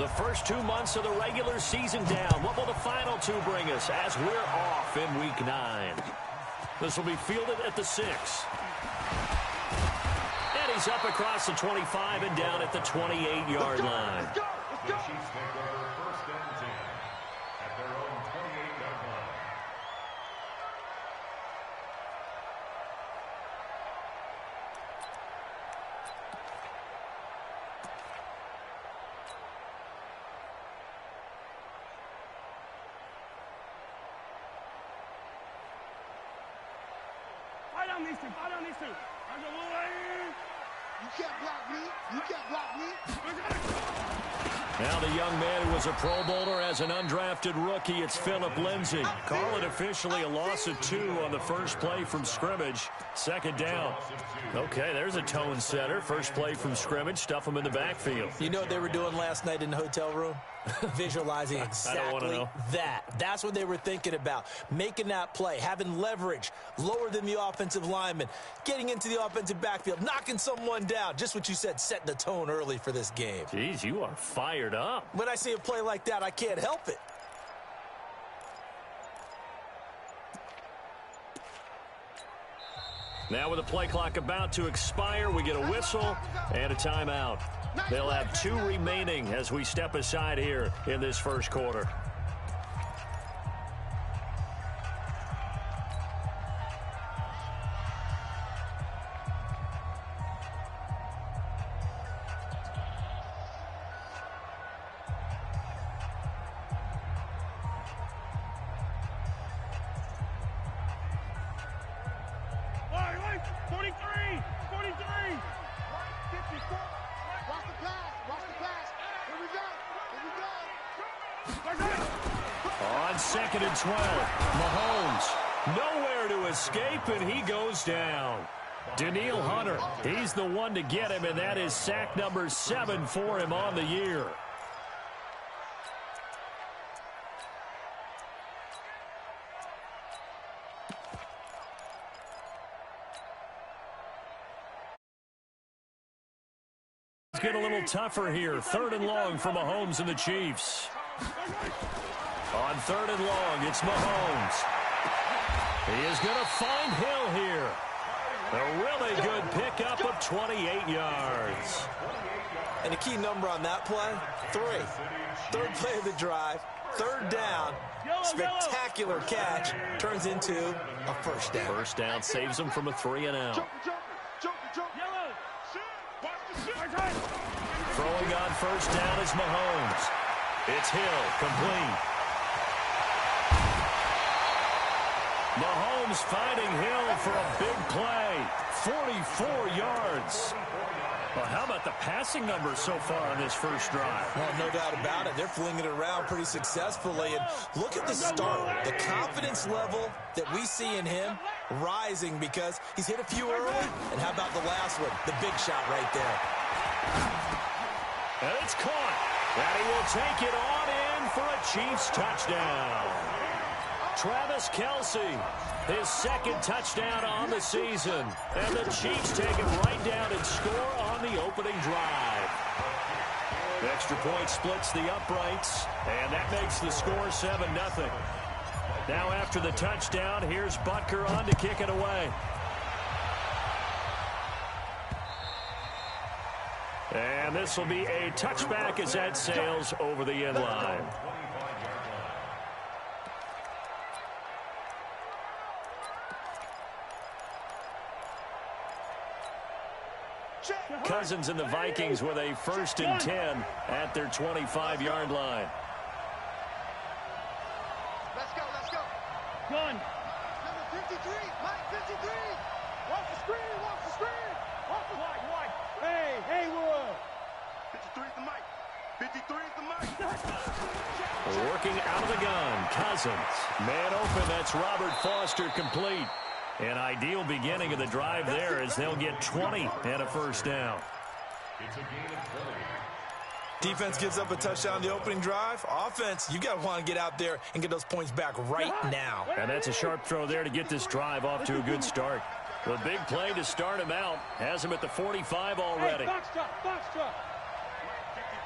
The first 2 months of the regular season down. What will the final two bring us as we're off in Week 9? This will be fielded at the 6. And he's up across the 25 and down at the 28-yard line. Let's go. The Chiefs take over 1st and 10 at their own 28-yard line. Fight on these two. You can't block me. You can't block me. Now the young man who was a Pro Bowler as an undrafted rookie, it's Phillip Lindsay. Call it officially a loss of 2 on the first play from scrimmage. 2nd down. Okay, there's a tone setter. First play from scrimmage, stuff them in the backfield. You know what they were doing last night in the hotel room? Visualizing exactly that. That's what they were thinking about. Making that play, having leverage, lower than the offensive lineman, getting into the offensive backfield, knocking someone down. Just what you said, setting the tone early for this game. Jeez, you are fired up. When I see a play like that, I can't help it. Now with the play clock about to expire, we get a whistle and a timeout. They'll have 2 remaining as we step aside here in this first quarter. On 2nd and 12, Mahomes nowhere to escape, and he goes down. Danielle Hunter, he's the one to get him, and that is sack number 7 for him on the year. It's getting a little tougher here. 3rd and long for Mahomes and the Chiefs. On 3rd and long, it's Mahomes. He is going to find Hill here. A really good pickup of 28 yards. And the key number on that play, 3. 3rd play of the drive, 3rd down, spectacular catch, turns into a 1st down. 1st down saves him from a 3-and-out. Throwing on 1st down is Mahomes. It's Hill, complete. Mahomes finding Hill for a big play. 44 yards. Well, how about the passing numbers so far on this first drive? Well, no doubt about it. They're flinging it around pretty successfully. And look at the start. The confidence level that we see in him rising because he's hit a few early. And how about the last one? The big shot right there. And it's caught. And he will take it on in for a Chiefs touchdown. Travis Kelce, his 2nd touchdown on the season. And the Chiefs take it right down and score on the opening drive. The extra point splits the uprights, and that makes the score 7-0. Now after the touchdown, here's Butker on to kick it away. And this will be a touchback as that sails over the end line. Cousins and the Vikings with a 1st and 10 at their 25-yard line. Let's go, let's go. Gun. Number 53, Mike 53. Watch the screen, watch the screen. Watch the Wide. Hey, Haywood. 53 is the Mike. 53 is the Mike. Working out of the gun, Cousins. Man open, that's Robert Foster, complete. An ideal beginning of the drive there as they'll get 20 and a 1st down. It's a gain of 20. Defense gives up a touchdown the opening drive. Offense, you got to want to get out there and get those points back right now. And that's a sharp throw there to get this drive off to a good start. The big play to start him out has him at the 45 already. Hey, box drop.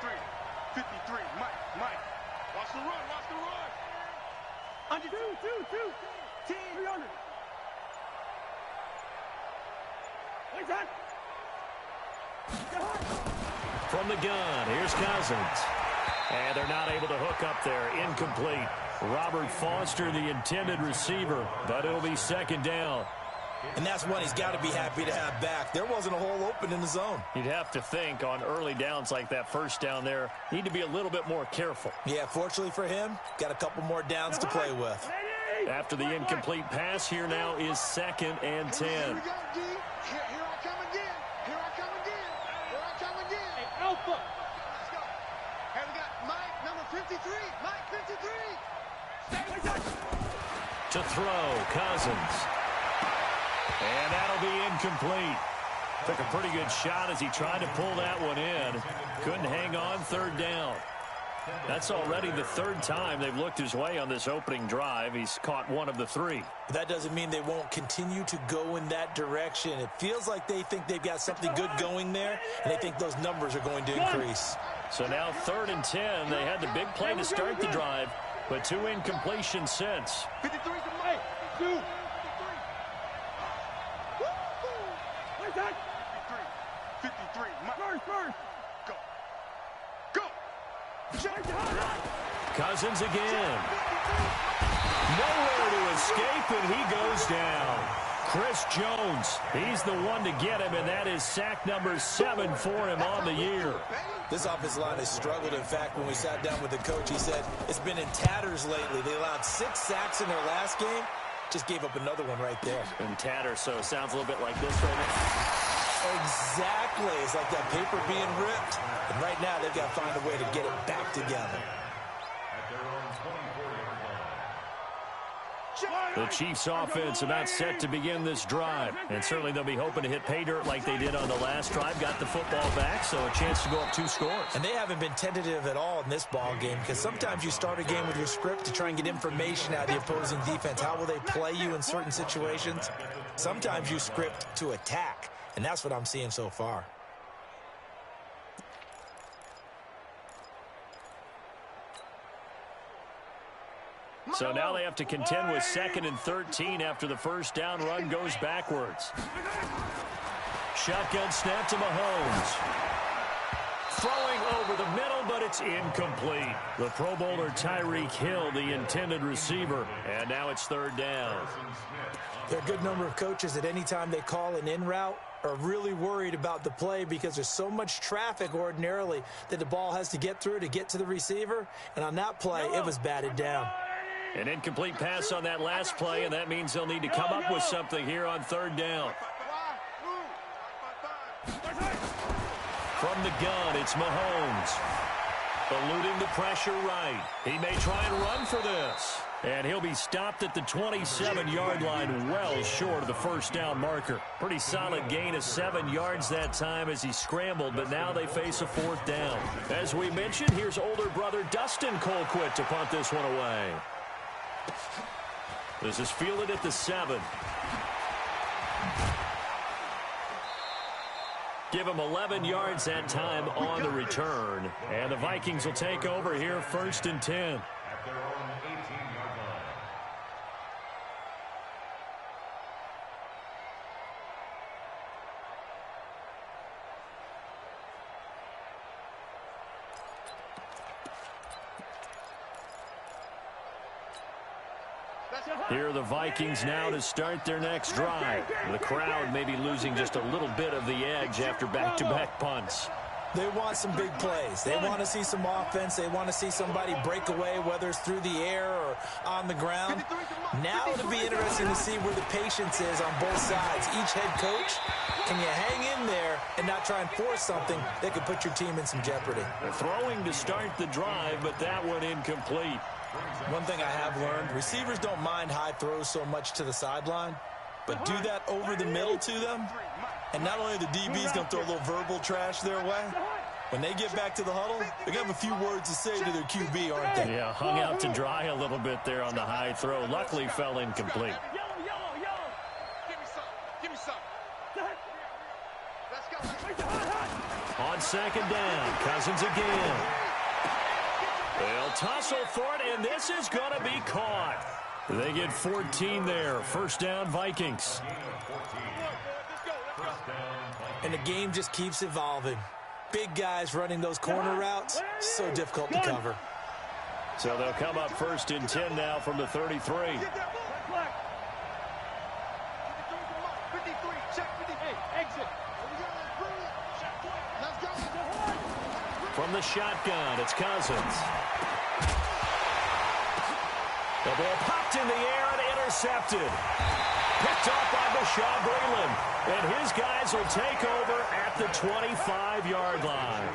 53. 53, Mike. Watch the run, watch the run. Under two. 10. 300. Wait, time. From the gun, here's Cousins. And they're not able to hook up there. Incomplete. Robert Foster, the intended receiver, but it'll be second down. And that's one he's got to be happy to have back. There wasn't a hole open in the zone. You'd have to think on early downs like that first down there, need to be a little bit more careful. Yeah, fortunately for him, got a couple more downs to play with. After the incomplete pass, here now is 2nd and 10. Here we go, D. Here I come again. Here I come again. Here I come again. Hey, Alpha. Let's go. Hey, we got Mike, number 53. Mike, 53. To throw, Cousins. And that'll be incomplete. Took a pretty good shot as he tried to pull that one in. Couldn't hang on, 3rd down. That's already the 3rd time they've looked his way on this opening drive. He's caught one of the 3. But that doesn't mean they won't continue to go in that direction. It feels like they think they've got something good going there, and they think those numbers are going to increase. So now 3rd and 10. They had the big play to start the drive, but 2 incompletions since. 53 to Mike. 2. Wait, time. 53, Mike. First. Go. Cousins again. Nowhere to escape, and he goes down. Chris Jones, he's the one to get him, and that is sack number 7 for him on the year. This offensive line has struggled. In fact, when we sat down with the coach, he said it's been in tatters lately. They allowed 6 sacks in their last game. Just gave up another one right there. In tatters, so it sounds a little bit like this right now. Exactly. It's like that paper being ripped. And right now, they've got to find a way to get it back together. At their own 24-yard line. The Chiefs offense about set to begin this drive. And certainly they'll be hoping to hit pay dirt like they did on the last drive. Got the football back, so a chance to go up 2 scores. And they haven't been tentative at all in this ball game, because sometimes you start a game with your script to try and get information out of the opposing defense. How will they play you in certain situations? Sometimes you script to attack, and that's what I'm seeing so far. So now they have to contend with 2nd and 13 after the first down run goes backwards. Shotgun snap to Mahomes. Throwing over the middle, but it's incomplete. The Pro Bowler Tyreek Hill, the intended receiver. And now it's 3rd down. There are a good number of coaches at any time they call an in route are really worried about the play because there's so much traffic ordinarily that the ball has to get through to get to the receiver. And on that play, it was batted down. An incomplete pass on that last play, and that means they'll need to come up with something here on 3rd down. From the gun, it's Mahomes. Eluding the pressure right. He may try and run for this. And he'll be stopped at the 27-yard line, well short of the first down marker. Pretty solid gain of 7 yards that time as he scrambled, but now they face a 4th down. As we mentioned, here's older brother Dustin Colquitt to punt this one away. This is fielded at the 7. Give him 11 yards that time on the return. And the Vikings will take over here 1st and 10. At their own 18-yard line. Here are the Vikings now to start their next drive. The crowd may be losing just a little bit of the edge after back-to-back punts. They want some big plays. They want to see some offense. They want to see somebody break away, whether it's through the air or on the ground. Now it'll be interesting to see where the patience is on both sides. Each head coach, can you hang in there and not try and force something that could put your team in some jeopardy? They're throwing to start the drive, but that one incomplete. One thing I have learned, receivers don't mind high throws so much to the sideline, but do that over the middle to them, and not only the DB's going to throw a little verbal trash their way, when they get back to the huddle, they're going to have a few words to say to their QB, aren't they? Yeah, hung out to dry a little bit there on the high throw. Luckily fell incomplete. Give me some. Let's go. On 2nd down, Cousins again. They'll tussle for it, and this is going to be caught. They get 14 there. First down, Vikings. And the game just keeps evolving. Big guys running those corner routes, so difficult to cover. So they'll come up first and 10 now from the 33. From the shotgun, it's Cousins. The ball popped in the air and intercepted. Picked off by Bashaud Breeland. And his guys will take over at the 25-yard line.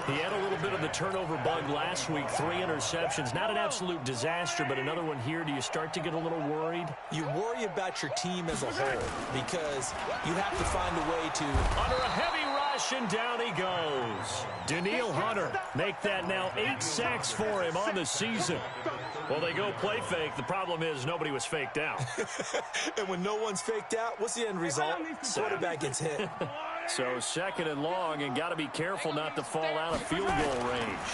He had a little bit of the turnover bug last week, 3 interceptions. Not an absolute disaster, but another one here. Do you start to get a little worried? You worry about your team as a whole because you have to find a way to... Under a heavy rush, and down he goes. Danielle Hunter, make that now 8 sacks for him on the season. Well, they go play fake. The problem is nobody was faked out. And when no one's faked out, what's the end result? Quarterback gets hit. So second and long, and got to be careful not to fall out of field goal range.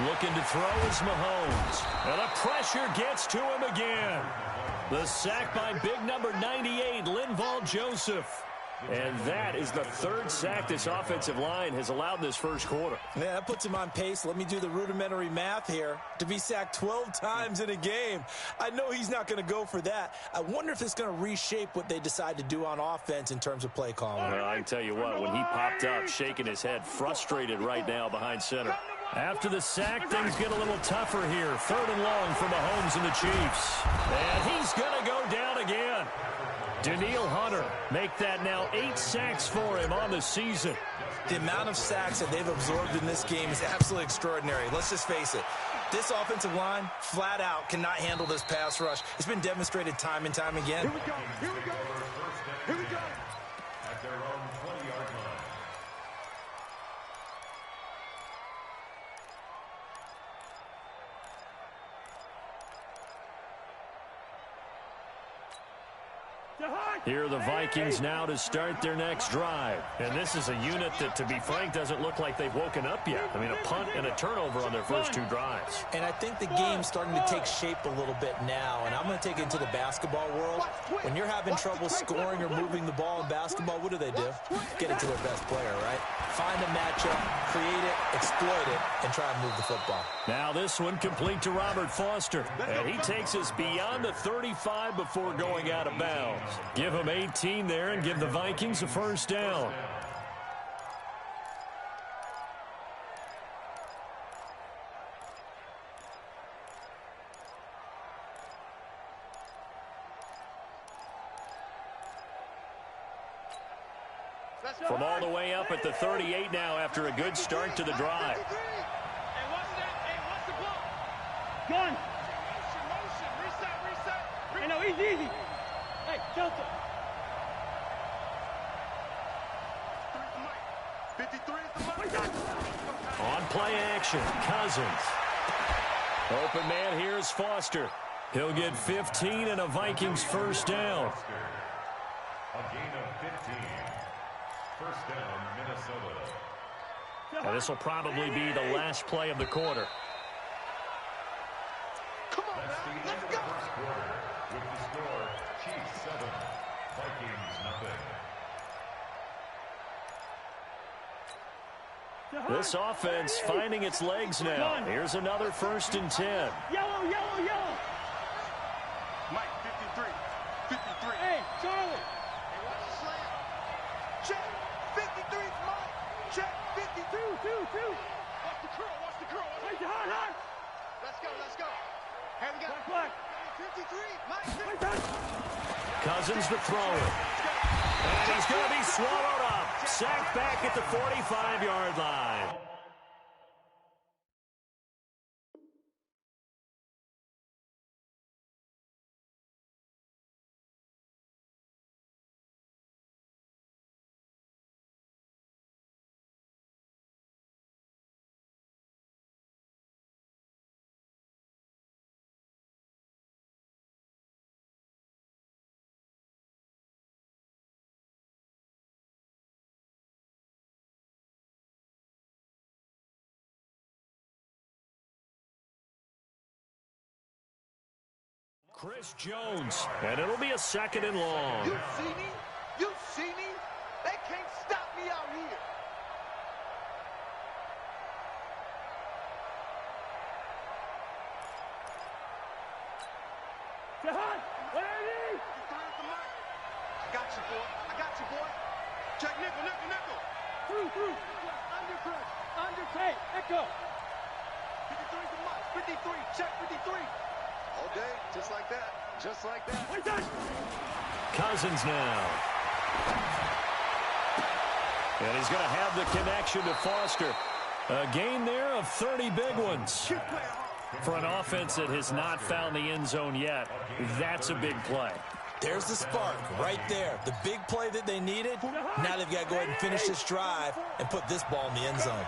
Looking to throw is Mahomes. And the pressure gets to him again. The sack by big number 98, Linval Joseph. And that is the 3rd sack this offensive line has allowed this first quarter. Yeah, that puts him on pace. Let me do the rudimentary math here. To be sacked 12 times in a game, I know he's not going to go for that. I wonder if it's going to reshape what they decide to do on offense in terms of play calling. Well, I can tell you what, when he popped up, shaking his head, frustrated right now behind center. After the sack, things get a little tougher here. 3rd and long for Mahomes and the Chiefs. And he's going to go down again. Danielle Hunter, make that now 8 sacks for him on the season. The amount of sacks that they've absorbed in this game is absolutely extraordinary. Let's just face it. This offensive line, flat out, cannot handle this pass rush. It's been demonstrated time and time again. Here we go. Here we go. Here we go. At their own 20-yard line. Here are the Vikings now to start their next drive. And this is a unit that, to be frank, doesn't look like they've woken up yet. I mean, a punt and a turnover on their first 2 drives. And I think the game's starting to take shape a little bit now. And I'm going to take it into the basketball world. When you're having trouble scoring or moving the ball in basketball, what do? Get it to their best player, right? Find a matchup, create it, exploit it, and try and move the football. Now this one complete to Robert Foster. And he takes us beyond the 35 before going out of bounds. Give him 18 there and give the Vikings a first down. From all the way up at the 38 now after a good start to the drive. Gun. Hey, no, easy. Hey, Delta. 53 is the mark. On play action, Cousins. Open man, here's Foster. He'll get 15 and a Vikings first down. A gain of 15. First down, Minnesota. And this will probably be the last play of the quarter. Come on, That's the man. end Let's of go. the first quarter. With the score, Chiefs 7, Vikings 0. This offense finding its legs now. Here's another first and 10. Yellow. Mike, 53. 53. Hey, Charlie. Hey, watch the slant. Check. 53 is Mike. Check. 52. Two. Watch the curl. Wait, hot. Let's go. Here we go. Black. 53. Mike, 53. Wait, hot. Cousins the thrower. And he's going to be swallowed up. Sacked back at the 45-yard line. Chris Jones, and it'll be a 2nd and long. You see me? You see me? They can't stop me out here. Jahan, what are you? I got you, boy. I got you, boy. Check nickel, nickel, nickel. Through. Under press. Under tape. Echo. 53 to Mike. 53. Check 53. All day, just like that. Just like that. What's that? Cousins now. And he's going to have the connection to Foster. A gain there of 30 big ones. For an offense that has not found the end zone yet, that's a big play. There's the spark right there. The big play that they needed. Now they've got to go ahead and finish this drive and put this ball in the end zone.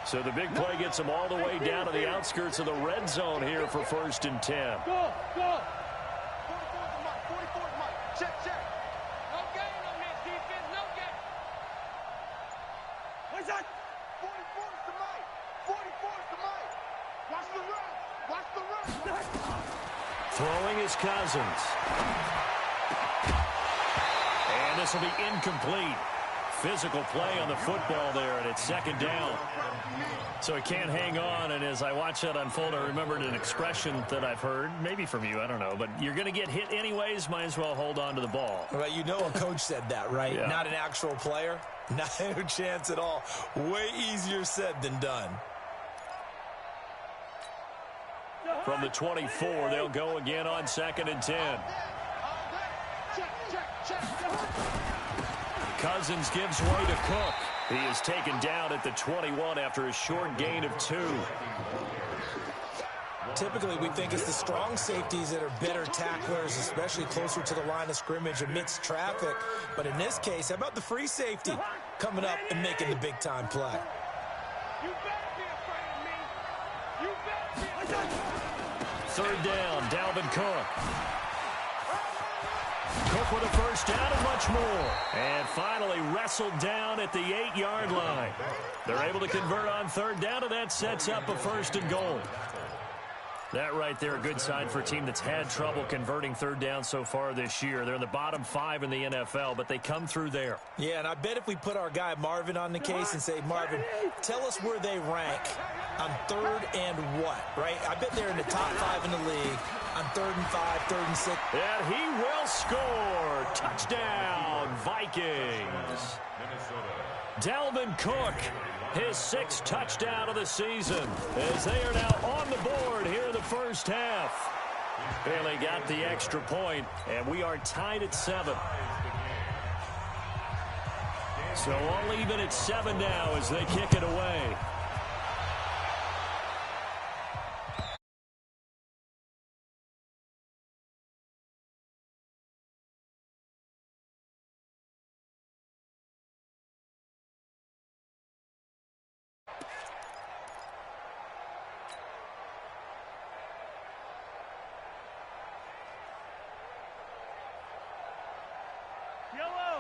So the big play gets them all the way down to the outskirts of the red zone here for 1st and 10. Go. 44 to Mike. 44 to Mike. Check. No gain on this defense. No gain. What's that? 44 to Mike. 44 to Mike. Watch the run. Watch the run. Throwing is Cousins. And this will be incomplete. Physical play on the football there, and it's 2nd down. So he can't hang on, and as I watch that unfold, I remembered an expression that I've heard, maybe from you, I don't know, but you're going to get hit anyways, might as well hold on to the ball. Well, you know a coach said that, right? Yeah. Not an actual player. Not a chance at all. Way easier said than done. From the 24, they'll go again on 2nd and 10. Check. Cousins gives way to Cook. He is taken down at the 21 after a short gain of 2. Typically, we think it's the strong safeties that are better tacklers, especially closer to the line of scrimmage amidst traffic. But in this case, how about the free safety coming up and making the big-time play? You better be afraid of me. You better be. 3rd down, Dalvin Cook. Cook with a 1st down and much more. And finally wrestled down at the 8-yard line. They're able to convert on 3rd down, and that sets up a 1st and goal. That right there, a good sign for a team that's had trouble converting 3rd down so far this year. They're in the bottom 5 in the NFL, but they come through there. Yeah, and I bet if we put our guy Marvin on the case and say, Marvin, tell us where they rank on 3rd and what, right? I bet they're in the top 5 in the league on 3rd and 5, 3rd and 6. And he will score. Touchdown, Vikings. Dalvin Cook, his 6th touchdown of the season, as they are now on the board here in the 1st half. Bailey got the extra point, and we are tied at 7. So all even at 7 now as they kick it away.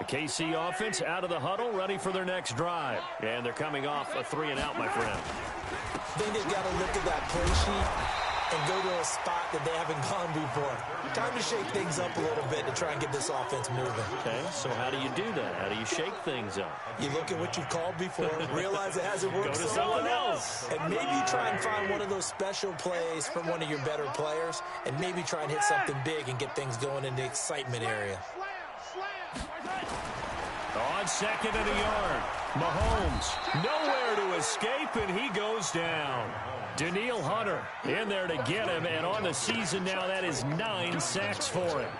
The KC offense out of the huddle, ready for their next drive. And they're coming off a 3-and-out, my friend. I think they've got to look at that play sheet and go to a spot that they haven't gone before. Time to shake things up a little bit to try and get this offense moving. Okay, so how do you do that? How do you shake things up? You look at what you've called before, realize it hasn't worked Go to so someone well, else. and maybe you try and find one of those special plays from one of your better players, and maybe try and hit something big and get things going in the excitement area. On 2nd and a yard, Mahomes nowhere to escape, and he goes down. Danielle Hunter in there to get him, and on the season now, that is 9 sacks for him.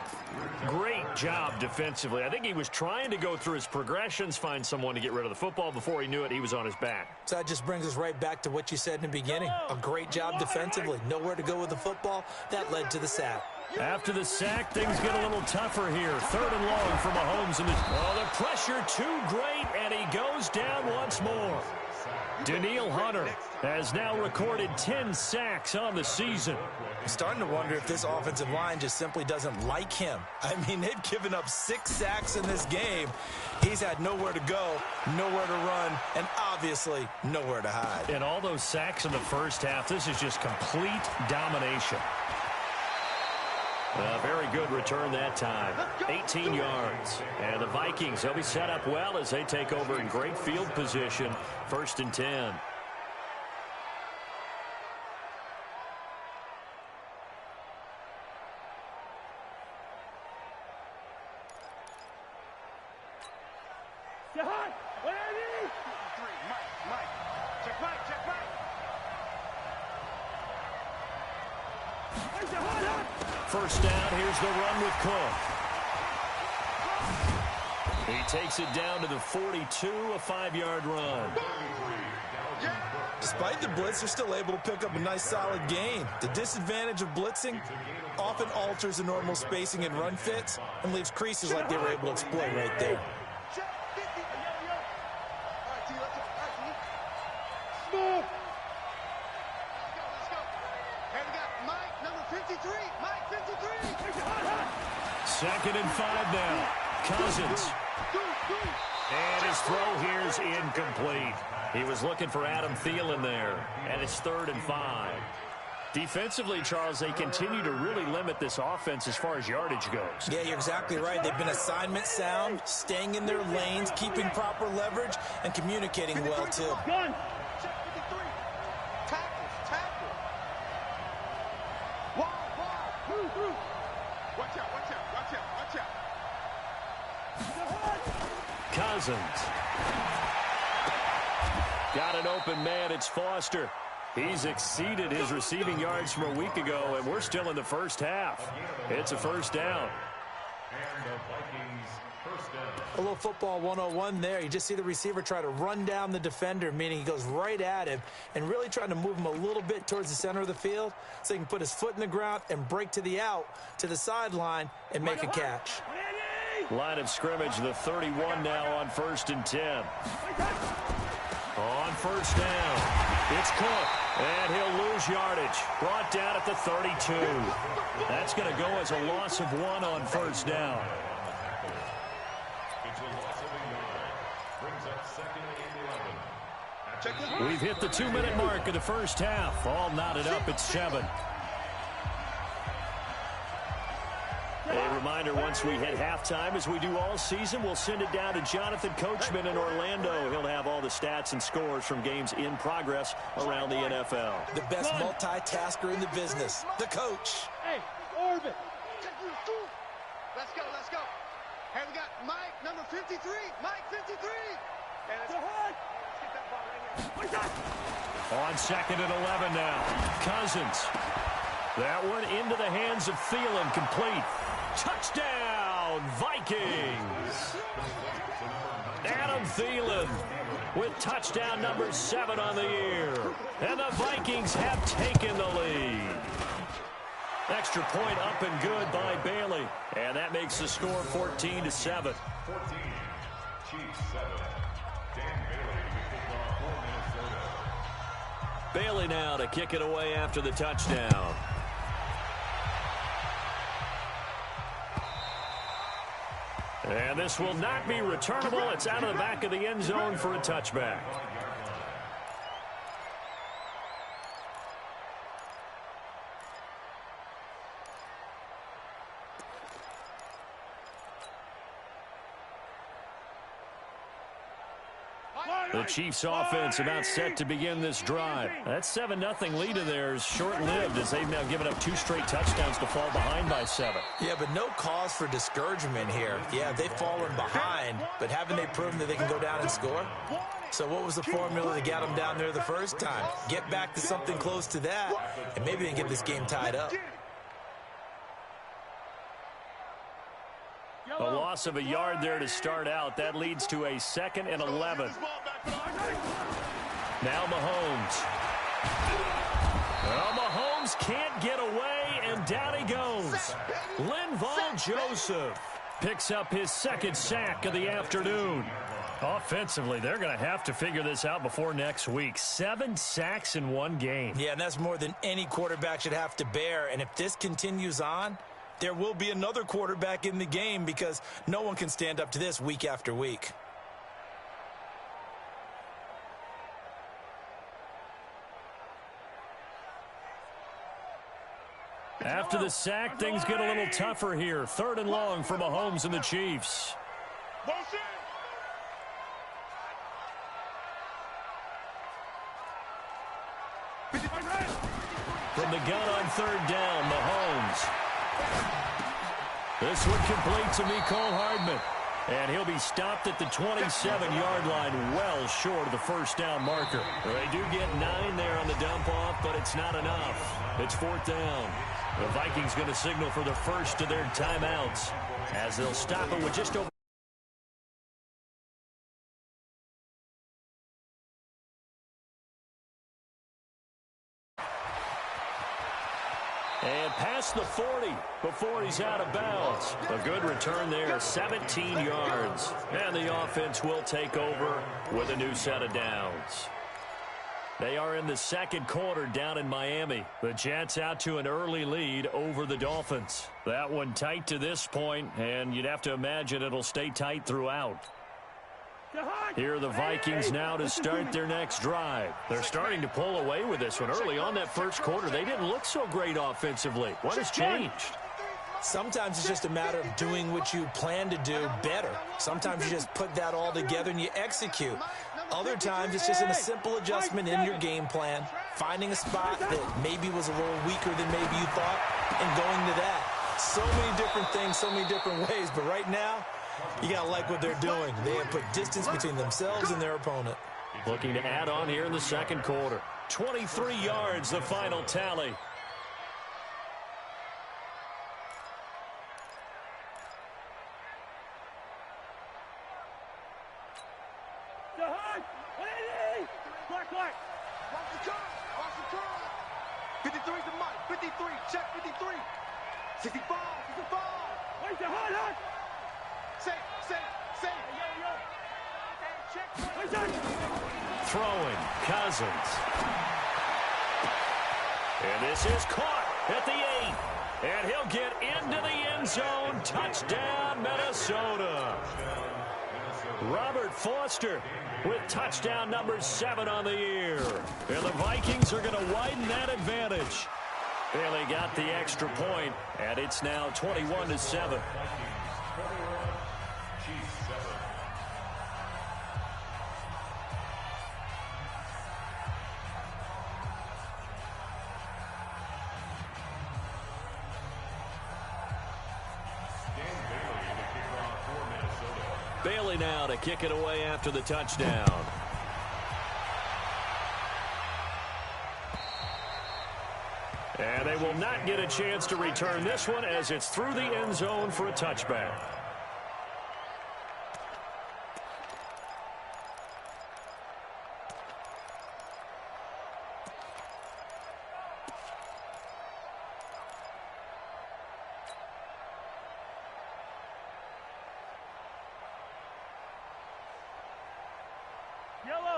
Great job defensively. I think he was trying to go through his progressions, find someone to get rid of the football. Before he knew it, he was on his back. So that just brings us right back to what you said in the beginning. A great job defensively. Nowhere to go with the football. That led to the sack. After the sack, things get a little tougher here. 3rd and long for Mahomes. The pressure too great, and he goes down once more. Danielle Hunter has now recorded 10 sacks on the season. I'm starting to wonder if this offensive line just simply doesn't like him. I mean, they've given up 6 sacks in this game. He's had nowhere to go, nowhere to run, and obviously nowhere to hide. And all those sacks in the 1st half, this is just complete domination. A very good return that time. 18 yards. And the Vikings, they'll be set up well as they take over in great field position. 1st and 10. First down, here's the run with Cook. He takes it down to the 42, a 5-yard run. Despite the blitz, they're still able to pick up a nice, solid gain. The disadvantage of blitzing often alters the normal spacing and run fits and leaves creases like they were able to exploit right there. Second and 5 now. Cousins. And his throw here is incomplete. He was looking for Adam Thielen there. And it's 3rd and 5. Defensively, Charles, they continue to really limit this offense as far as yardage goes. Yeah, you're exactly right. They've been assignment sound, staying in their lanes, keeping proper leverage, and communicating well, too. Cousins. Got an open man. It's Foster. He's exceeded his receiving yards from a week ago, and we're still in the first half. It's a first down. And the Vikings first down. A little football 101 there. You just see the receiver try to run down the defender, meaning he goes right at him and really trying to move him a little bit towards the center of the field so he can put his foot in the ground and break to the out, to the sideline, and make a catch. Line of scrimmage, the 31 now on 1st and 10. On first down, it's Cook, and he'll lose yardage. Brought down at the 32. That's going to go as a loss of 1 on first down. It's a loss of a yard. Brings up 2nd and 11. We've hit the 2-minute mark of the first half. All knotted up at 7. A reminder, once we hit halftime, as we do all season, we'll send it down to Jonathan Coachman in Orlando. He'll have all the stats and scores from games in progress around the NFL. The best multitasker in the business, the coach. Hey, Orbit. Let's go, let's go. Hey, we got Mike, number 53. Mike, 53. Hey, let's get that ball right here. On 2nd and 11 now. Cousins. That one into the hands of Thielen, complete. Touchdown, Vikings! Adam Thielen with touchdown number 7 on the year. And the Vikings have taken the lead. Extra point up and good by Bailey. And that makes the score 14-7. 14, Chiefs 7. Dan Bailey to kick off for Minnesota. Bailey now to kick it away after the touchdown. And this will not be returnable. It's out of the back of the end zone for a touchback. The Chiefs offense about set to begin this drive. That 7-0 lead of theirs short-lived as they've now given up 2 straight touchdowns to fall behind by 7. Yeah, but no cause for discouragement here. Yeah, they've fallen behind, but haven't they proven that they can go down and score? So what was the formula that got them down there the first time? Get back to something close to that, and maybe they can get this game tied up. A loss of a yard there to start out. That leads to a 2nd and 11. Now Mahomes. Well, Mahomes can't get away, and down he goes. Linval Joseph picks up his 2nd sack of the afternoon. Offensively, they're going to have to figure this out before next week. 7 sacks in one game. Yeah, and that's more than any quarterback should have to bear. And if this continues on, there will be another quarterback in the game because no one can stand up to this week after week. After the sack, things get a little tougher here. 3rd and long for Mahomes and the Chiefs. From the gun on 3rd down, Mahomes. This one complete to Mecole Hardman. And he'll be stopped at the 27-yard line, well short of the 1st down marker. They do get 9 there on the dump-off, but it's not enough. It's 4th down. The Vikings going to signal for the first of their timeouts as they'll stop it with just over. And past the 40 before he's out of bounds. A good return there, 17 yards. And the offense will take over with a new set of downs. They are in the 2nd quarter down in Miami. The Jets out to an early lead over the Dolphins. That one tight to this point, and you'd have to imagine it'll stay tight throughout. Here are the Vikings now to start their next drive. They're starting to pull away with this one. Early on that 1st quarter, they didn't look so great offensively. What has changed? Sometimes it's just a matter of doing what you plan to do better. Sometimes you just put that all together and you execute. Other times it's just a simple adjustment in your game plan, finding a spot that maybe was a little weaker than maybe you thought, and going to that. So many different things, so many different ways, but right now, you got to like what they're doing. They have put distance between themselves and their opponent. Looking to add on here in the 2nd quarter. 23 yards, the final tally. Watch the curl. 53 to Mike. 53. Check 53. 65. 65. Wait, the hard. Safe. Throwing, Cousins. And this is caught at the 8. And he'll get into the end zone. Touchdown, Minnesota. Robert Foster with touchdown number 7 on the year. And the Vikings are going to widen that advantage. And they got the extra point, and it's now 21-7. Bailey now to kick it away after the touchdown. And they will not get a chance to return this one as it's through the end zone for a touchback.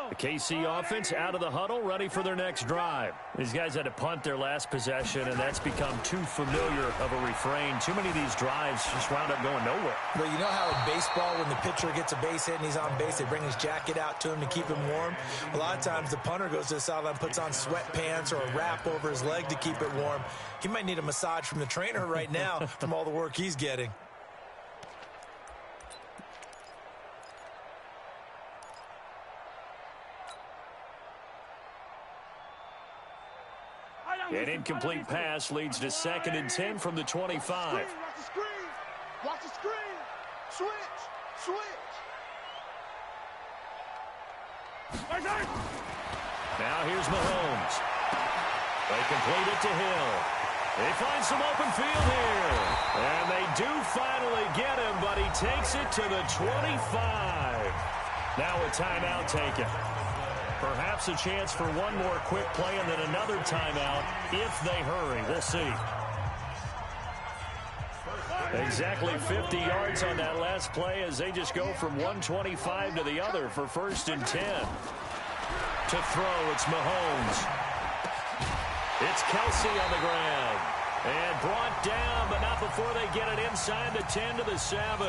The KC offense out of the huddle, ready for their next drive. These guys had to punt their last possession, and that's become too familiar of a refrain. Too many of these drives just wound up going nowhere. Well, you know how in baseball, when the pitcher gets a base hit and he's on base, they bring his jacket out to him to keep him warm? A lot of times the punter goes to the sideline, puts on sweatpants or a wrap over his leg to keep it warm. He might need a massage from the trainer right now from all the work he's getting. An incomplete pass leads to 2nd and 10 from the 25. Watch the screen. Watch the screen. Switch. Now here's Mahomes. They complete it to Hill. They find some open field here. And they do finally get him, but he takes it to the 25. Now a timeout taken. Perhaps a chance for one more quick play and then another timeout if they hurry. We'll see. Exactly 50 yards on that last play as they just go from 125 to the other for 1st and 10. To throw, it's Mahomes. It's Kelsey on the ground. And brought down, but not before they get it inside the 10 to the 7.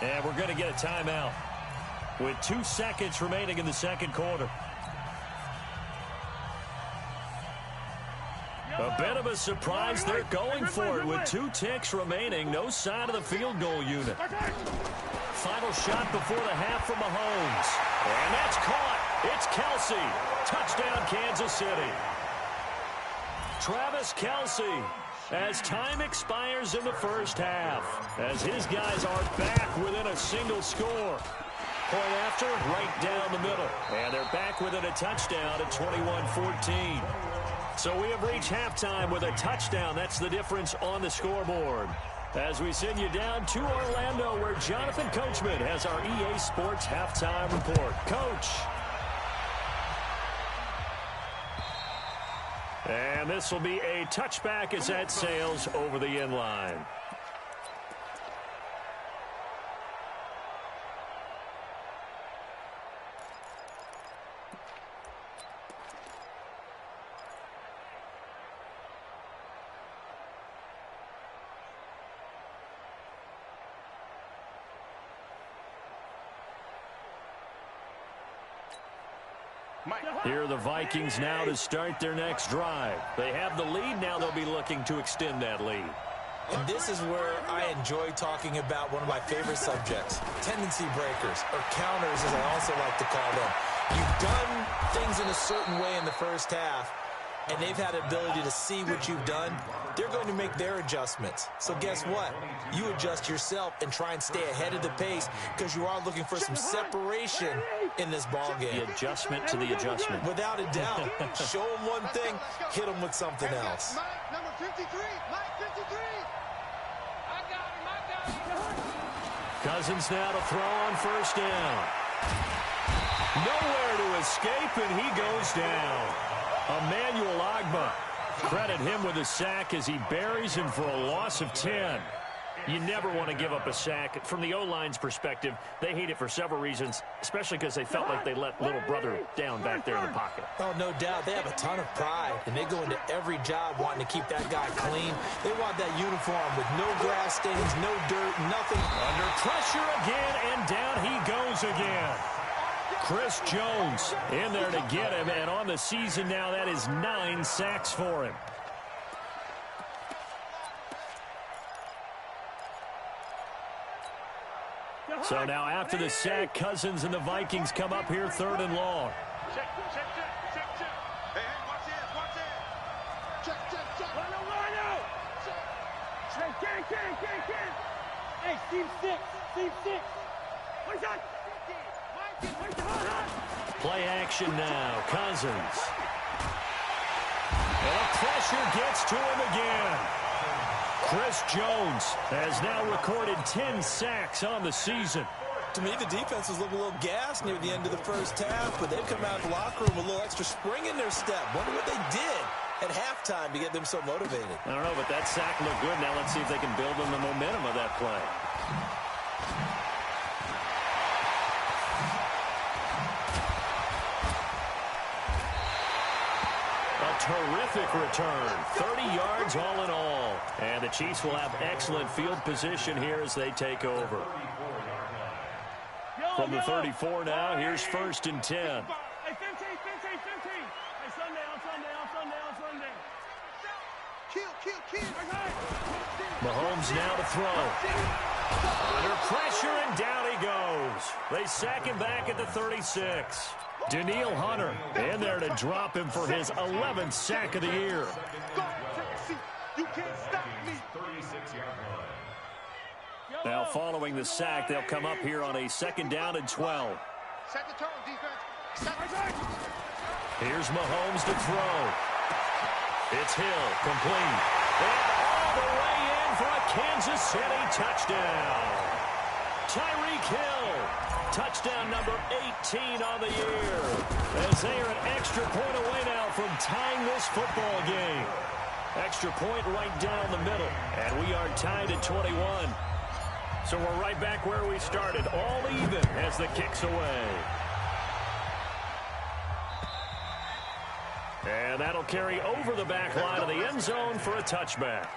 And we're going to get a timeout with 2 seconds remaining in the 2nd quarter. A bit of a surprise. They're going for it with 2 ticks remaining. No sign of the field goal unit. Final shot before the half from Mahomes. And that's caught. It's Kelsey. Touchdown, Kansas City. Travis Kelsey, as time expires in the first half, as his guys are back within a single score. Point after, right down the middle. And they're back within a touchdown at 21-14. So we have reached halftime with a touchdown. That's the difference on the scoreboard. As we send you down to Orlando, where Jonathan Coachman has our EA Sports halftime report. Coach. And this will be a touchback as that sails over the end line. Here are the Vikings now to start their next drive. They have the lead. Now they'll be looking to extend that lead. And this is where I enjoy talking about one of my favorite subjects, tendency breakers, or counters as I also like to call them. You've done things in a certain way in the first half, and they've had the ability to see what you've done. They're going to make their adjustments. So guess what? You adjust yourself and try and stay ahead of the pace because you are looking for some separation in this ball game. The adjustment to the adjustment. Without a doubt. Show them one thing, hit them with something else. Mike, number 53. Mike, 53. I got him. Cousins now to throw on first down. Nowhere to escape, and he goes down. Emmanuel Ogbah. Credit him with a sack as he buries him for a loss of 10. You never want to give up a sack. From the O-line's perspective, they hate it for several reasons, especially because they felt like they let little brother down back there in the pocket. Oh, no doubt. They have a ton of pride, and they go into every job wanting to keep that guy clean. They want that uniform with no grass stains, no dirt, nothing. Under pressure again, and down he goes again. Chris Jones in there to get him, and on the season now, that is 9 sacks for him. So now after the sack, Cousins and the Vikings come up here 3rd and long. Check. Hey, watch this. Check. Line out. Check. Hey, team 6. What's that? Play action now. Cousins. And pressure gets to him again. Chris Jones has now recorded 10 sacks on the season. To me, the defense was looking a little gassed near the end of the first half, but they've come out of the locker room with a little extra spring in their step. Wonder what they did at halftime to get them so motivated. I don't know, but that sack looked good. Now let's see if they can build on the momentum of that play. Terrific return. 30 yards all in all. And the Chiefs will have excellent field position here as they take over. From the 34 now, here's 1st and 10. Hey, 15. Hey, Sunday. Kill. Mahomes now to throw. Under pressure, and down he goes. They sack him back at the 36. Daniil Hunter in there to drop him for his 11th sack of the year. You can't stop me. Now following the sack, they'll come up here on a 2nd down and 12. Set the tone, defense. Here's Mahomes to throw. It's Hill, complete. And all the way in for a Kansas City touchdown. Tyreek Hill. Touchdown number 18 on the year. As they are an extra point away now from tying this football game. Extra point right down the middle. And we are tied at 21. So we're right back where we started. All even as the kick's away. And that'll carry over the back line of the end zone for a touchback.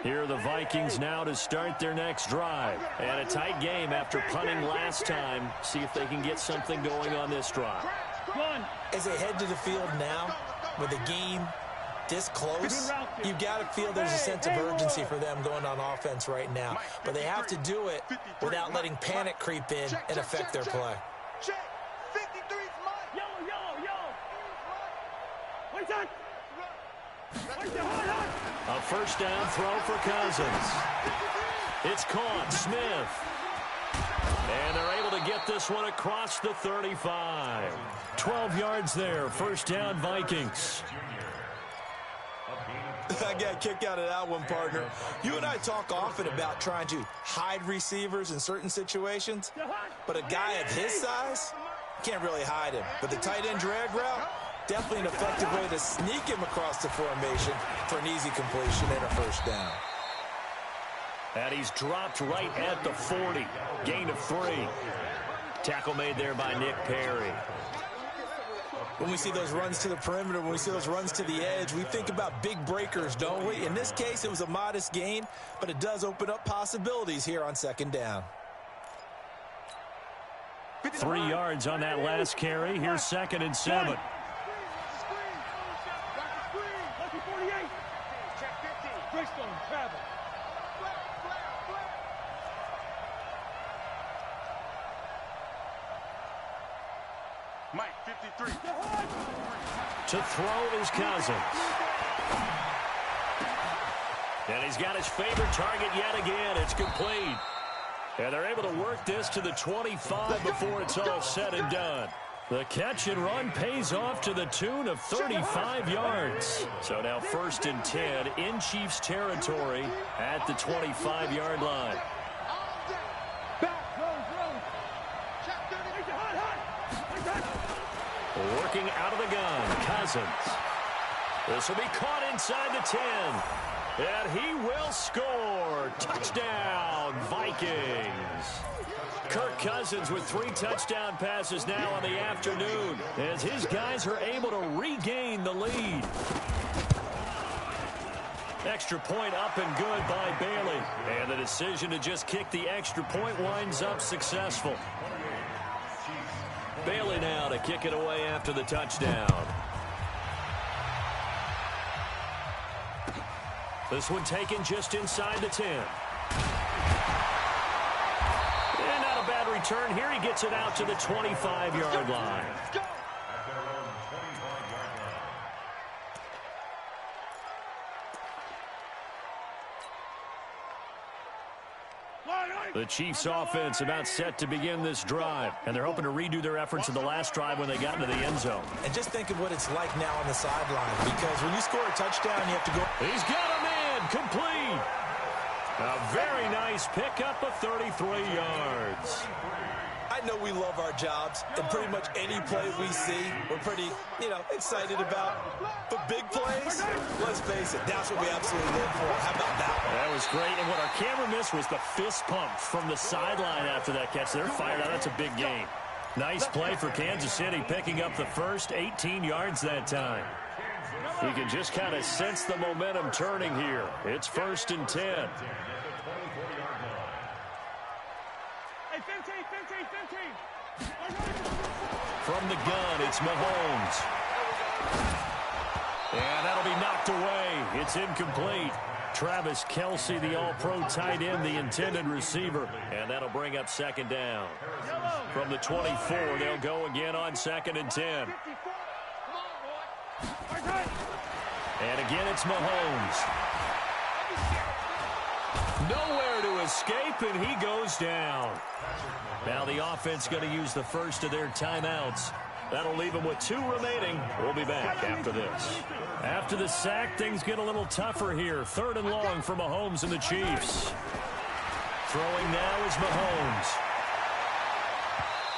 Here are the Vikings now to start their next drive. And a tight game after punting last time. See if they can get something going on this drive. As they head to the field now, with the game this close, you've got to feel there's a sense of urgency for them going on offense right now. But they have to do it without letting panic creep in and affect their play. A first down throw for Cousins. It's caught. Smith. And they're able to get this one across the 35. 12 yards there. First down, Vikings. I got a kick out of that one, partner. You and I talk often about trying to hide receivers in certain situations, but a guy of his size can't really hide him. But the tight end drag route, definitely an effective way to sneak him across the formation for an easy completion and a first down. And he's dropped right at the 40. Gain of 3. Tackle made there by Nick Perry. When we see those runs to the perimeter, when we see those runs to the edge, we think about big breakers, don't we? In this case, it was a modest gain, but it does open up possibilities here on second down. 3 yards on that last carry. Here's 2nd and 7. Mike, 53. To throw is Cousins. And he's got his favorite target yet again. It's complete. And they're able to work this to the 25 before it's all said and done. The catch and run pays off to the tune of 35 yards. So now 1st and 10 in Chiefs territory at the 25-yard line. Working out of the gun, Cousins. This will be caught inside the 10. And he will score. Touchdown, Vikings. Kirk Cousins with 3 touchdown passes now on the afternoon as his guys are able to regain the lead. Extra point up and good by Bailey. And the decision to just kick the extra point winds up successful. Bailey now to kick it away after the touchdown. This one taken just inside the 10. And not a bad return here. He gets it out to the 25-yard line. The Chiefs offense about set to begin this drive, and they're hoping to redo their efforts in the last drive when they got into the end zone. And just think of what it's like now on the sideline, because when you score a touchdown, you have to go. He's got him in, complete. A very nice pickup of 33 yards. I know we love our jobs, and pretty much any play we see, we're pretty, excited about. But big plays, let's face it, that's what we absolutely live for. How about that one? That was great, and what our camera missed was the fist pump from the sideline after that catch. They're fired out. That's a big gain. Nice play for Kansas City, picking up the first 18 yards that time. We can just kind of sense the momentum turning here. It's 1st and 10. From the gun, it's Mahomes. And that'll be knocked away. It's incomplete. Travis Kelce, the all-pro tight end, the intended receiver. And that'll bring up 2nd down. From the 24, they'll go again on 2nd and 10. And again, it's Mahomes. Nowhere to escape, and he goes down. Now the offense going to use the first of their timeouts. That'll leave them with 2 remaining. We'll be back after this. After the sack, things get a little tougher here. 3rd and long for Mahomes and the Chiefs. Throwing now is Mahomes.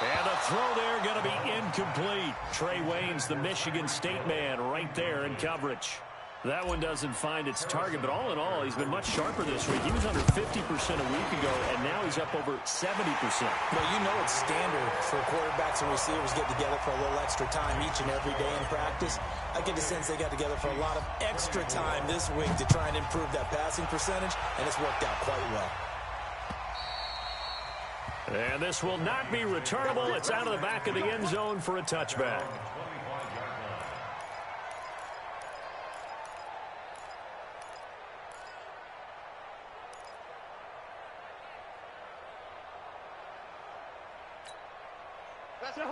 And a throw there going to be incomplete. Trey Waynes, the Michigan State man, right there in coverage. That one doesn't find its target, but all in all, he's been much sharper this week. He was under 50% a week ago, and now he's up over 70%. Well, you know it's standard for quarterbacks and receivers get together for a little extra time each and every day in practice. I get the sense they got together for a lot of extra time this week to try and improve that passing percentage, and it's worked out quite well. And this will not be returnable. It's out of the back of the end zone for a touchback.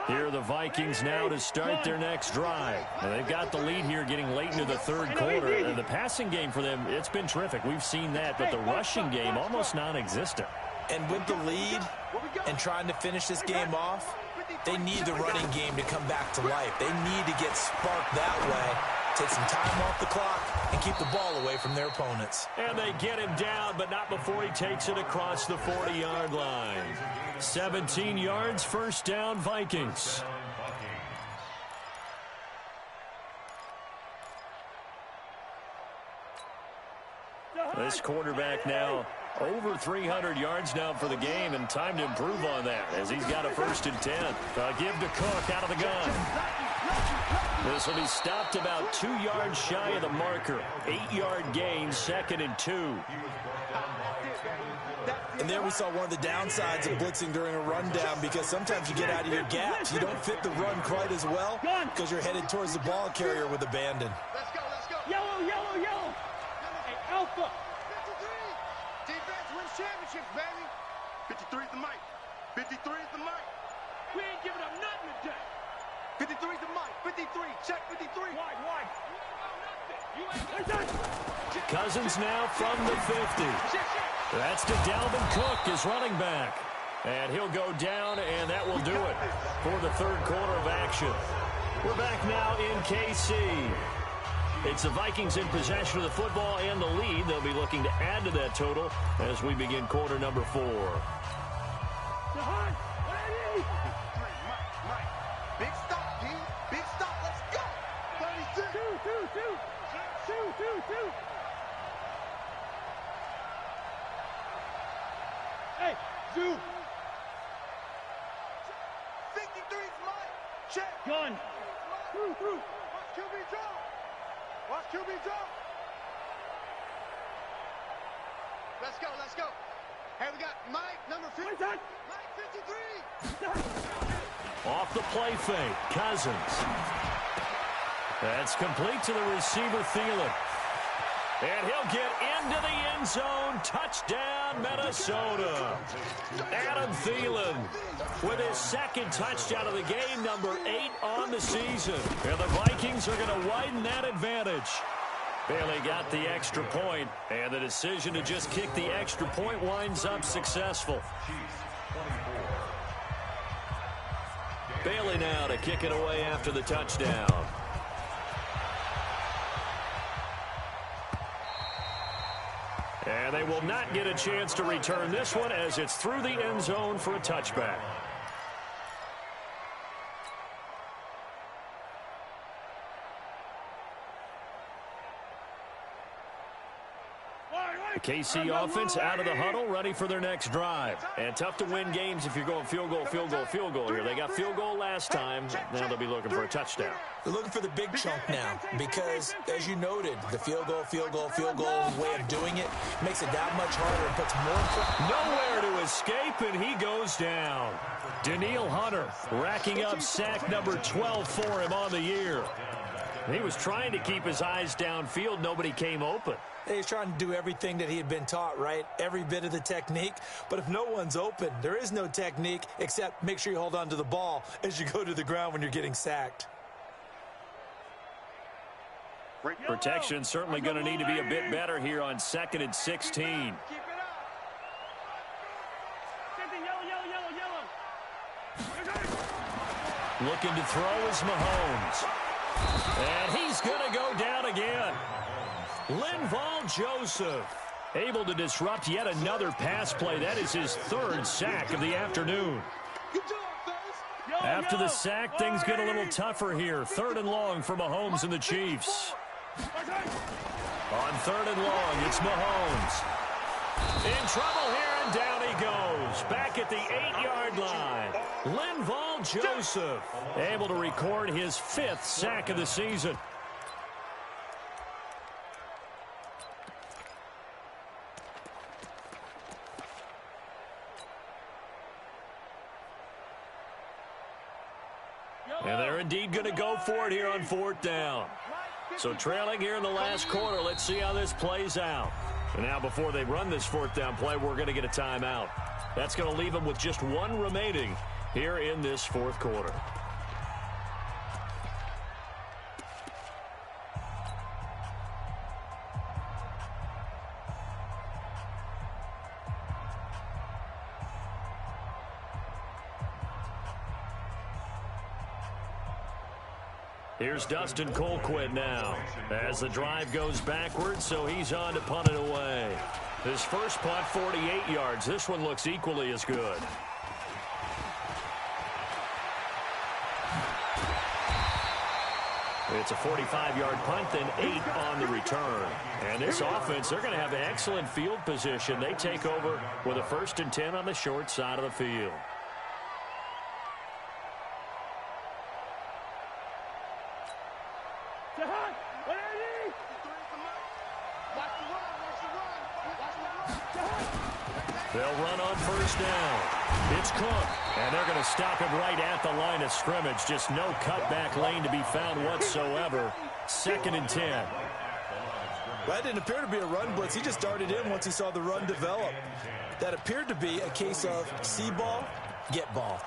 Here are the Vikings now to start their next drive. Now, they've got the lead here getting late into the third quarter. And the passing game for them, it's been terrific. We've seen that, but the rushing game almost non-existent. And with the lead and trying to finish this game off, they need the running game to come back to life. They need to get sparked that way, take some time off the clock, and keep the ball away from their opponents. And they get him down, but not before he takes it across the 40-yard line. 17 yards, first down, Vikings. This quarterback now over 300 yards now for the game, and time to improve on that as he's got a 1st and 10. Give to Cook out of the gun. This will be stopped about 2 yards shy of the marker. 8-yard gain, 2nd and 2. And there we saw one of the downsides of blitzing during a rundown, because sometimes you get out of your gaps. You don't fit the run quite as well because you're headed towards the ball carrier with abandon. Let's go, let's go. Yellow, yellow, yellow. Hey, Alpha. 53. Defense wins championships, baby. 53 is the mic. 53 is the mic. We ain't giving up nothing today. 53 is the mic. 53. Check 53. Wide. You ain't done. Cousins now from the 50. That's to Dalvin Cook, his running back. And he'll go down, and that will do it for the third quarter of action. We're back now in KC. It's the Vikings in possession of the football and the lead. They'll be looking to add to that total as we begin quarter number 4. Big stop, D. Big stop. Let's go. 36. Two. Hey, Zoo. 53's mine. Check. Gun. Through. Watch QB draw. Watch QB draw. Let's go. Hey, we got Mike, number 50. Mike, 53. Off the play fake, Cousins. That's complete to the receiver, Thielen. And he'll get into the end zone. Touchdown, Minnesota. Adam Thielen with his 2nd touchdown of the game, number 8 on the season. And the Vikings are going to widen that advantage. Bailey got the extra point, and the decision to just kick the extra point winds up successful. Bailey now to kick it away after the touchdown. And they will not get a chance to return this one as it's through the end zone for a touchback. The KC offense out of the huddle, ready for their next drive. And tough to win games if you're going field goal here. They got field goal last time. Now they'll be looking for a touchdown. They're looking for the big chunk now because, as you noted, the field goal way of doing it makes it that much harder and puts more pressure. Nowhere to escape, and he goes down. Danielle Hunter racking up sack number 12 for him on the year. He was trying to keep his eyes downfield. Nobody came open. He's trying to do everything that he had been taught, right? Every bit of the technique. But if no one's open, there is no technique except make sure you hold on to the ball as you go to the ground when you're getting sacked. Protection certainly going to need to be a bit better here on 2nd and 16. Keep it up. Yellow. Looking to throw is Mahomes. And he's going to go down again. Linval Joseph able to disrupt yet another pass play. That is his 3rd sack of the afternoon. After the sack, things get a little tougher here. 3rd and long for Mahomes and the Chiefs. On 3rd and long, it's Mahomes. In trouble here, and down he goes. Back at the 8-yard line. Linval Joseph able to record his 5th sack of the season. And they're indeed going to go for it here on 4th down. So trailing here in the last quarter, let's see how this plays out. And now before they run this 4th down play, we're going to get a timeout. That's going to leave them with just 1 remaining here in this 4th quarter. Here's Dustin Colquitt now as the drive goes backwards, so he's on to punt it away. His first punt, 48 yards. This one looks equally as good. It's a 45-yard punt, then 8 on the return. And this offense, they're going to have excellent field position. They take over with a 1st and 10 on the short side of the field. They'll run on 1st down. It's Cook, and they're going to stop him right at the line of scrimmage. Just no cutback lane to be found whatsoever. 2nd and 10. That didn't appear to be a run blitz. He just darted in once he saw the run develop. That appeared to be a case of see ball, get ball.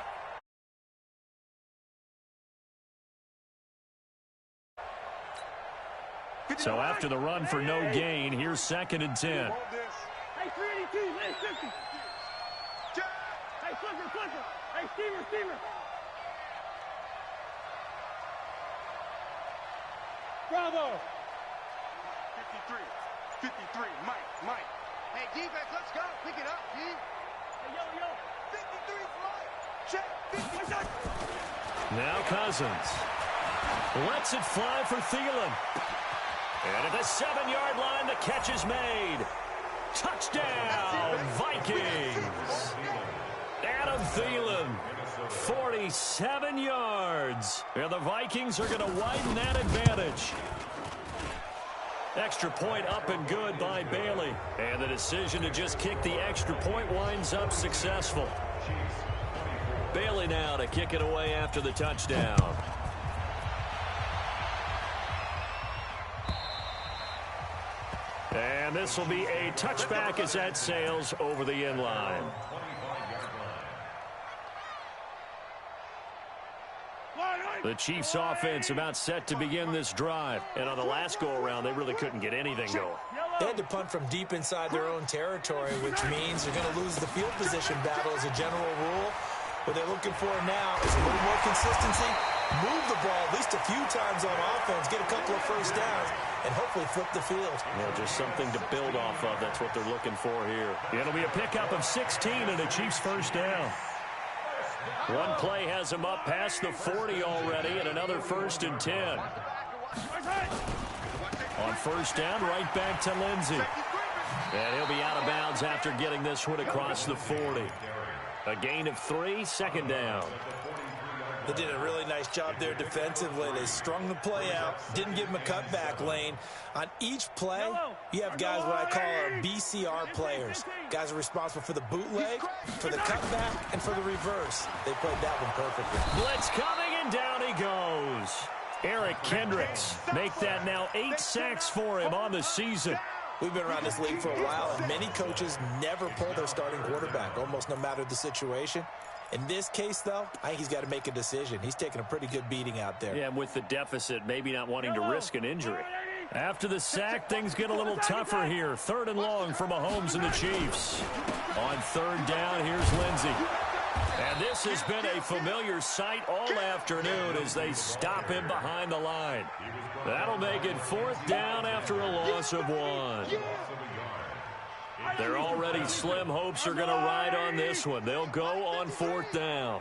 So after the run for no gain, here's 2nd and 10. Hey, 382, hey, 50. Hey, flicker. Hey, steamer. Bravo. 53, Mike. Hey, defense, let's go. Pick it up, D. Hey, yo. 53, Mike. Check, 50. Now Cousins lets it fly for Thielen. And at the 7-yard line, the catch is made. Touchdown, Vikings. Adam Thielen, 47 yards. And the Vikings are going to widen that advantage. Extra point up and good by Bailey. And the decision to just kick the extra point winds up successful. Bailey now to kick it away after the touchdown. And this will be a touchback as that sails over the end line. The Chiefs offense about set to begin this drive. And on the last go-around, they really couldn't get anything going. They had to punt from deep inside their own territory, which means they're going to lose the field position battle as a general rule. What they're looking for now is a little more consistency, move the ball at least a few times on offense, get a couple of 1st downs, and hopefully flip the field. Yeah, just something to build off of. That's what they're looking for here. It'll be a pickup of 16 and a Chiefs 1st down. One play has him up past the 40 already, and another 1st and 10. On 1st down, right back to Lindsey. And he'll be out of bounds after getting this one across the 40. A gain of 3, 2nd down. They did a really nice job there defensively. They strung the play out, didn't give him a cutback lane. On each play, you have guys what I call our BCR players. Guys are responsible for the bootleg, for the cutback, and for the reverse. They played that one perfectly. Blitz coming, and down he goes. Eric Kendricks make that now 8 sacks for him on the season. We've been around this league for a while, and many coaches never pull their starting quarterback, almost no matter the situation. In this case, though, I think he's got to make a decision. He's taking a pretty good beating out there. Yeah, with the deficit, maybe not wanting to risk an injury. After the sack, things get a little tougher here. 3rd and long for Mahomes and the Chiefs. On 3rd down, here's Lindsey. And this has been a familiar sight all afternoon as they stop him behind the line. That'll make it 4th down after a loss of 1. Their already slim hopes are going to ride on this one. They'll go on 4th down.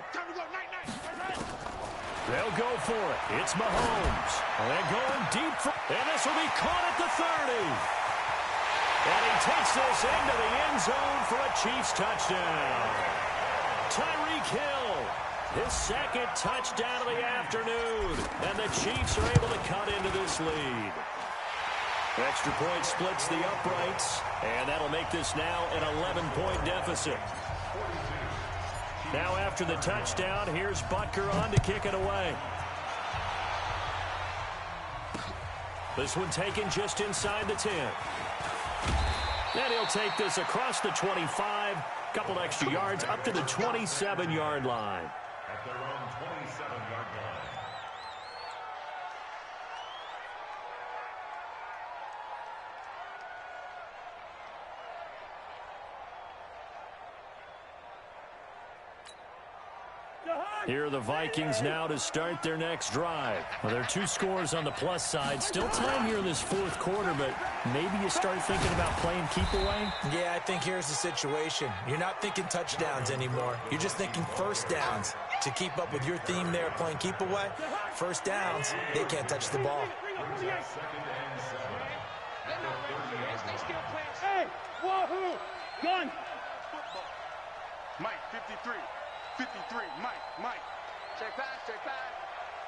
They'll go for it. It's Mahomes. And going deep. And this will be caught at the 30. And he takes this into the end zone for a Chiefs touchdown. Tyreek Hill, his second touchdown of the afternoon. And the Chiefs are able to cut into this lead. Extra point splits the uprights. And that'll make this now an 11-point deficit. Now after the touchdown, here's Butker on to kick it away. This one taken just inside the 10. And he'll take this across the 25, couple extra yards up to the 27-yard line. At their own 27-yard line. Here are the Vikings now to start their next drive. Well, there are 2 scores on the plus side. Still time here in this fourth quarter, but maybe you start thinking about playing keep away? Yeah, I think here's the situation. You're not thinking touchdowns anymore. You're just thinking first downs. To keep up with your theme there, playing keep away, first downs, they can't touch the ball. Hey, wahoo! Gun! Mike, 53. 53, Mike. Check pass.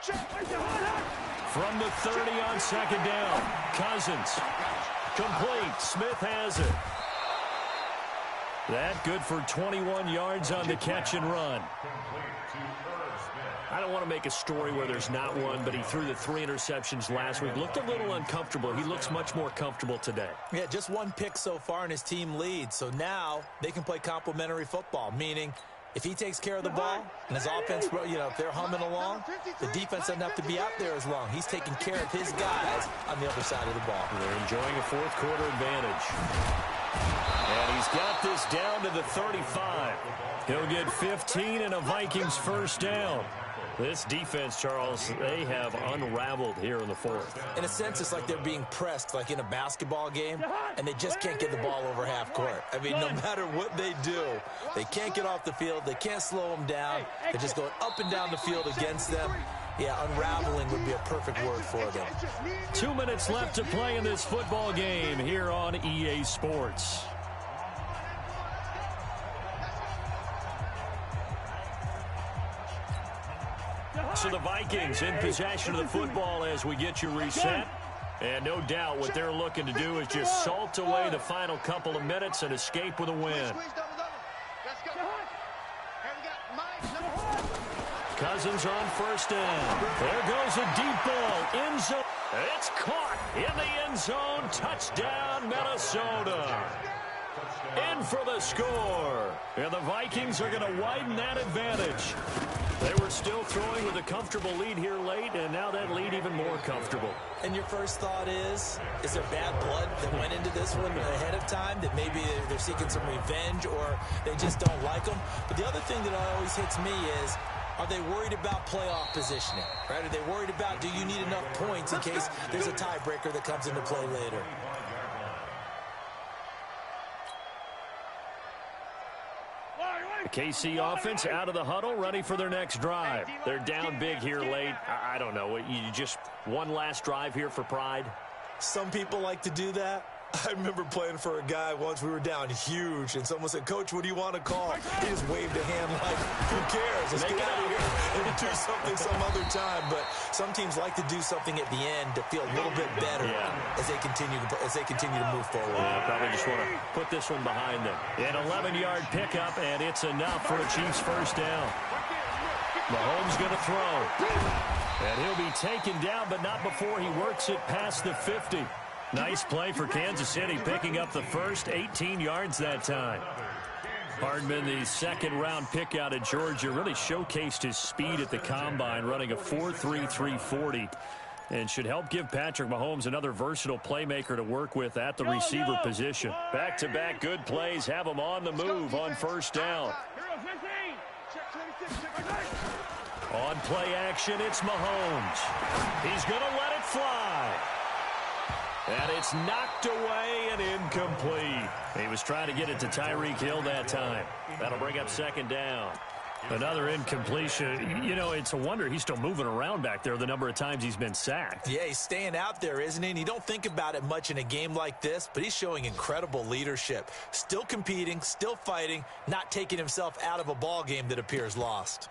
Check. From the 30 on second down. Cousins. Complete. Smith has it. That good for 21 yards on the catch and run. I don't want to make a story where there's not one, but he threw the 3 interceptions last week. Looked a little uncomfortable. He looks much more comfortable today. Yeah, just 1 pick so far and his team leads. So now they can play complementary football, meaning if he takes care of the ball and his offense, if they're humming along, the defense doesn't have to be out there as long. He's taking care of his guys on the other side of the ball. They're enjoying a fourth quarter advantage. And he's got this down to the 35. He'll get 15 and a Vikings first down. This defense, Charles, they have unraveled here in the fourth. In a sense, it's like they're being pressed like in a basketball game, and they just can't get the ball over half court. I mean, no matter what they do, they can't get off the field. They can't slow them down. They're just going up and down the field against them. Yeah, unraveling would be a perfect word for them. 2 minutes left to play in this football game here on EA Sports. So the Vikings in possession of the football as we get you reset. And no doubt what they're looking to do is just salt away the final couple of minutes and escape with a win. Cousins on first down. There goes a deep ball. End zone. It's caught in the end zone. Touchdown, Minnesota. In for the score. And the Vikings are going to widen that advantage. They were still throwing with a comfortable lead here late, and now that lead even more comfortable. And your first thought is there bad blood that went into this one ahead of time, that maybe they're seeking some revenge or they just don't like them? But the other thing that always hits me is, are they worried about playoff positioning? Right? Are they worried about, do you need enough points in case there's a tiebreaker that comes into play later? The KC offense out of the huddle, ready for their next drive. They're down big here late. I don't know. You just one last drive here for pride? Some people like to do that. I remember playing for a guy once. We were down huge, and someone said, "Coach, what do you want to call?" He just waved a hand like, "Who cares? Let's get out of here and do something some other time." But some teams like to do something at the end to feel a little bit better as they continue to move forward. Yeah, probably just want to put this one behind them. An 11-yard pickup, and it's enough for a Chiefs first down. Mahomes going to throw. And he'll be taken down, but not before he works it past the 50. Nice play for Kansas City, picking up the first 18 yards that time. Hardman, the second-round pick out of Georgia, really showcased his speed at the combine, running a 4.33 40, and should help give Patrick Mahomes another versatile playmaker to work with at the receiver position. Back-to-back good plays have him on the move on first down. On play action, it's Mahomes. He's going to let it fly. And it's knocked away and incomplete. He was trying to get it to Tyreek Hill that time. That'll bring up second down. Another incompletion. You know, it's a wonder he's still moving around back there the number of times he's been sacked. Yeah, he's staying out there, isn't he? And you don't think about it much in a game like this, but he's showing incredible leadership. Still competing, still fighting, not taking himself out of a ball game that appears lost.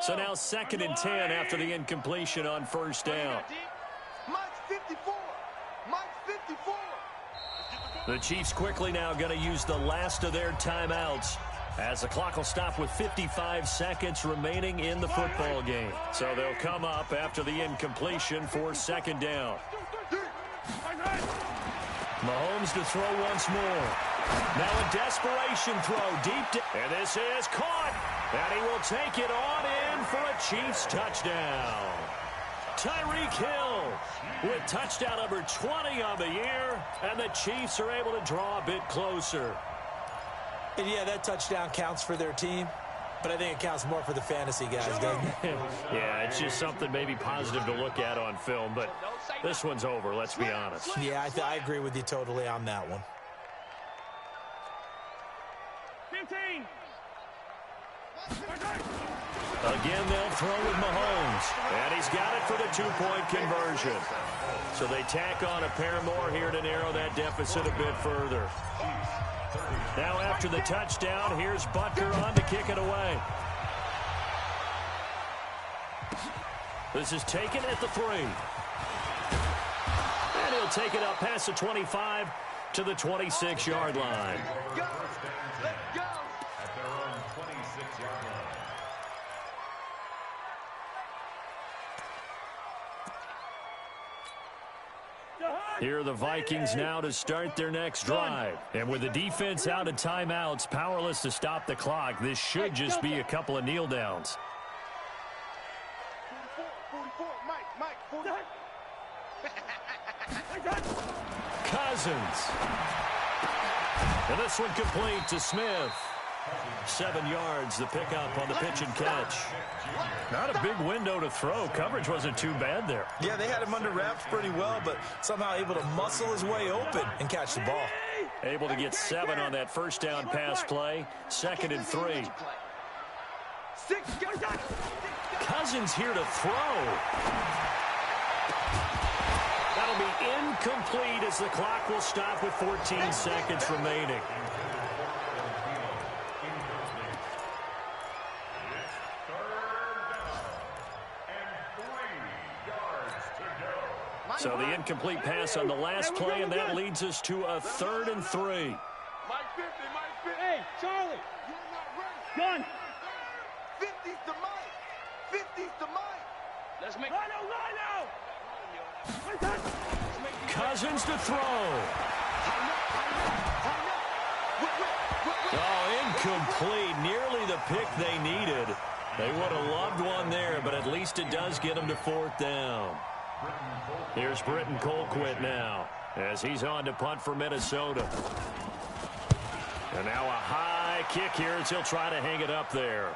So now 2nd and 10 after the incompletion on first down. Mike's 54. Mike's 54. The Chiefs quickly now going to use the last of their timeouts as the clock will stop with 55 seconds remaining in the football game. So they'll come up after the incompletion for 2nd down. Mahomes to throw once more. Now a desperation throw deep. And this is caught. And he will take it on in for a Chiefs touchdown. Tyreek Hill with touchdown number 20 on the year, and the Chiefs are able to draw a bit closer. And yeah, that touchdown counts for their team, but I think it counts more for the fantasy guys, doesn't it? Yeah, it's just something maybe positive to look at on film, but this one's over, let's be honest. Yeah, I agree with you totally on that one. 15. Again, they'll throw with Mahomes, and he's got it for the 2-point conversion. So they tack on a pair more here to narrow that deficit a bit further. Now after the touchdown, here's Butker on to kick it away. This is taken at the 3. And he'll take it up past the 25 to the 26-yard line. Let's go. At their own 26-yard line. Here are the Vikings now to start their next drive. And with the defense out of timeouts, powerless to stop the clock, this should just be a couple of kneel downs. 44, Mike, 44. Cousins. And this one complete to Smith. 7 yards, the pickup on the pitch and catch. Not a big window to throw. Coverage wasn't too bad there. Yeah, they had him under wraps pretty well, but somehow able to muscle his way open and catch the ball. Able to get 7 on that first down pass play. 2nd and 3. Cousins here to throw. That'll be incomplete as the clock will stop with 14 seconds remaining. So the incomplete pass on the last play, and that leads us to a 3rd and 3. Mike 50, Mike 50. Hey, Charlie. You're not ready. Gun. 50's to Mike. 50's to Mike. Let's make line out. Cousins to throw. Oh, incomplete. Nearly the pick they needed. They would have loved one there, but at least it does get them to 4th down. Here's Britton Colquitt now as he's on to punt for Minnesota. And now a high kick here as he'll try to hang it up there.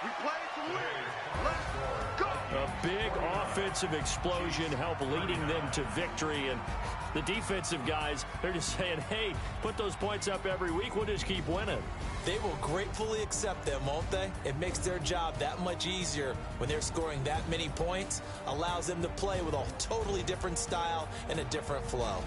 We play to win. Let's go. A big offensive explosion helped leading them to victory. And the defensive guys, they're just saying, hey, put those points up every week. We'll just keep winning. They will gratefully accept them, won't they? It makes their job that much easier when they're scoring that many points. Allows them to play with a totally different style and a different flow.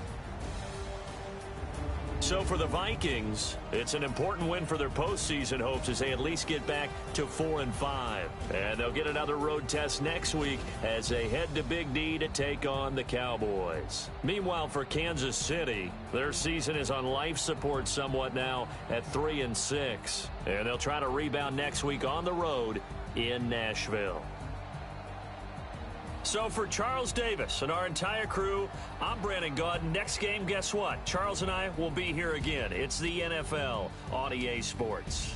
So for the Vikings, it's an important win for their postseason hopes as they at least get back to 4-5. And they'll get another road test next week as they head to Big D to take on the Cowboys. Meanwhile, for Kansas City, their season is on life support somewhat now at 3-6. And they'll try to rebound next week on the road in Nashville. So for Charles Davis and our entire crew, I'm Brandon Gaud. Next game, guess what? Charles and I will be here again. It's the NFL on EA Sports.